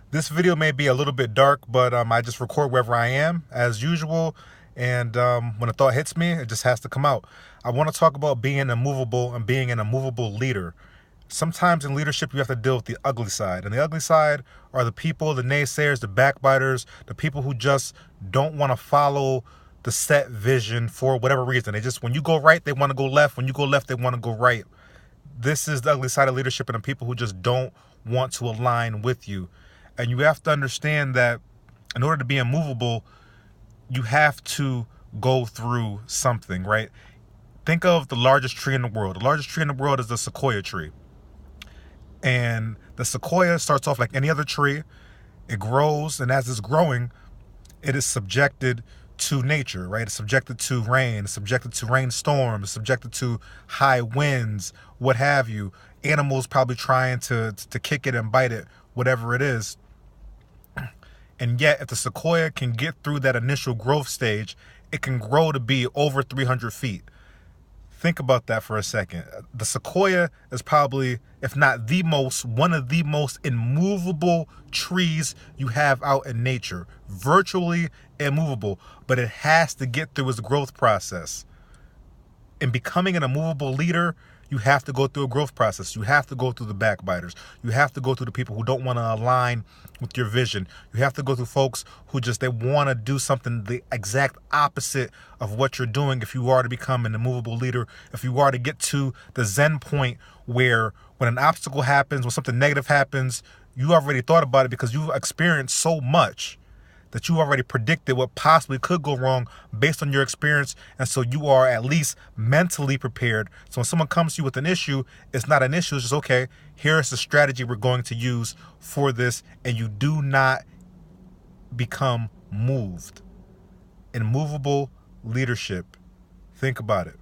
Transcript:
This video may be a little bit dark, but I just record wherever I am as usual. And when a thought hits me, it just has to come out. I want to talk about being immovable and being an immovable leader. Sometimes in leadership, you have to deal with the ugly side. And the ugly side are the people, the naysayers, the backbiters, the people who just don't want to follow the set vision for whatever reason. They just, when you go right, they want to go left. When you go left, they want to go right. This is the ugly side of leadership, and the people who just don't want to align with you. And you have to understand that in order to be immovable, you have to go through something, right? Think of the largest tree in the world. The largest tree in the world is the sequoia tree. And the sequoia starts off like any other tree. It grows, and as it's growing, it is subjected to nature, right? It's subjected to rain, it's subjected to rainstorms, it's subjected to high winds, what have you. Animals probably trying to kick it and bite it, whatever it is. And yet, if the sequoia can get through that initial growth stage, it can grow to be over 300 feet. Think about that for a second. The sequoia is probably, if not the most, one of the most immovable trees you have out in nature. Virtually immovable, but it has to get through its growth process. In becoming an immovable leader, you have to go through a growth process. You have to go through the backbiters. You have to go through the people who don't want to align with your vision. You have to go through folks who just, they want to do something the exact opposite of what you're doing if you are to become an immovable leader, if you are to get to the Zen point where when an obstacle happens, when something negative happens, you already thought about it because you've experienced so much that you already predicted what possibly could go wrong based on your experience. And so you are at least mentally prepared. So when someone comes to you with an issue, it's not an issue. It's just, okay, here's the strategy we're going to use for this. And you do not become moved. Immovable leadership. Think about it.